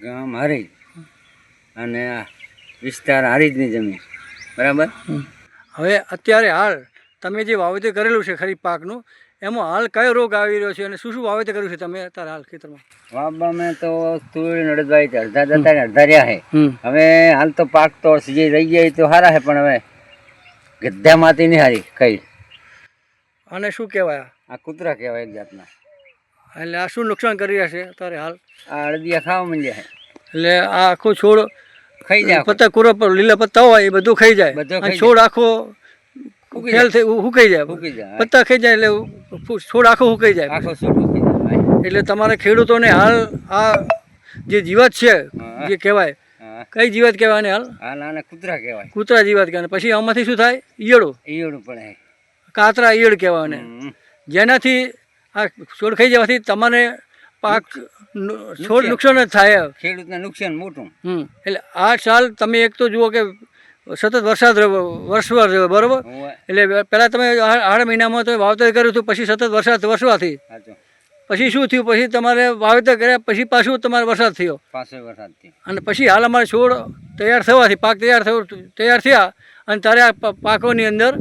ગામ હારીજ અને આ વિસ્તાર હારીજની જમીન બરાબર. હવે અત્યારે હાલ તમે જે વાવેતર કરેલું છે ખરીફ પાકનું, એમાં હાલ કયો રોગ આવી રહ્યો છે અને શું શું વાવેતર કર્યું છે તમે અત્યારે હાલ ખેતરમાં? વાવવામાં તો તુવેર અડદવાઈ અડધા જતા ને અડધા રહ્યા છે. હવે હાલ તો પાક તો જે રહી ગયા એ તો સારા છે, પણ હવે ગદ્દામાંથી નહીં હારી કઈ. અને શું કહેવાય? આ કૂતરા કહેવાય એક જાતના. એટલે આ શું નુકસાન કરી રહ્યા છે અત્યારે હાલ? આ અડદિયા ખાવા માંડ્યા છે. એટલે આ આખો છોડ ખાઈ જાય, પત્તા કુરા પર લીલા પત્તા હોય એ બધું ખાઈ જાય, બધું અને ખાઈ છોડ આખો ફેલ થઈ હુકાઈ જાય, ફૂકી જાય, પત્તા ખાઈ જાય એટલે છોડ આખો હુકાઈ જાય. આખો છોડ ફૂકી જાય. એટલે તમારે ખેડૂતોને હાલ આ જે જીવાત છે જે કહેવાય, હા, કઈ જીવાત કહેવાય ને હાલ? હાલ આને કૂતરા કહેવાય. કૂતરા જીવાત કહેવાય. પછી આમાંથી શું થાય? ઈયળો, ઈયળું પડે. કાતરા ઈયળ કહેવાય ને, જેનાથી આ છોડ ખાઈ જવાથી તમારે પાક છોડ નુકસાન જ થાય. ખેડૂતને નુકસાન મોટું. એટલે આ સાલ તમે એક તો જુઓ કે સતત વરસાદ વરસવા રહ્યો, બરાબર? એટલે પહેલાં તમે 8 મહિનામાં તો વાવેતર કર્યું હતું, પછી સતત વરસાદ વરસવાથી પછી શું થયું? પછી તમારે વાવેતર કર્યા પછી પાછું તમારે વરસાદ થયો, પાછો વરસાદ થયો, અને પછી હાલ અમારે છોડ તૈયાર થવાથી પાક તૈયાર થયા, અને ત્યારે આ પાકોની અંદર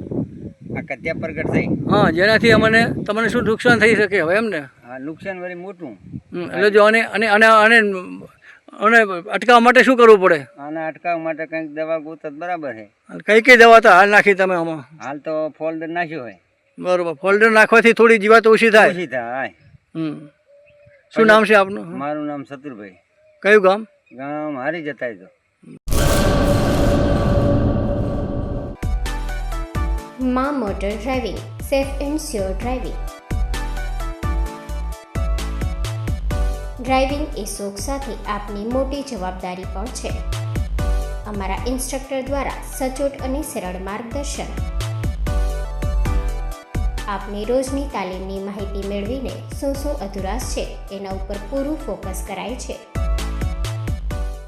આ કત્યા પ્રગટ થઈ. હા, જેનાથી અમને તમને શું નુકસાન થઈ શકે હવે એમ ને? આ નુકસાન વળી મોટું. એટલે જો આને અટકાવવા માટે શું કરવું પડે? આને અટકાવવા માટે કંઈક દવા ગોતત બરાબર છે. કઈ દવા તો હાલ નાખી તમે આમાં? હાલ તો ફોલ્ડર નાખ્યું હોય. બરોબર. ફોલ્ડર નાખવાથી થોડી જીવાત ઓછી થાય. ઓછી થાય. શું નામ છે આપનું? મારું નામ સતુરભાઈ. કયું ગામ? ગામ હારી જતા તો. માં motor driving, safe and sure driving. Driving એ શોખ સાથે આપની મોટી જવાબદારી પણ છે. અમારા ઇન્સ્ટ્રક્ટર દ્વારા સચોટ અને સરળ માર્ગદર્શન. આપની રોજની તાલીમની માહિતી મેળવીને શું અધુરાશ છે એના ઉપર પૂરું ફોકસ કરાય છે.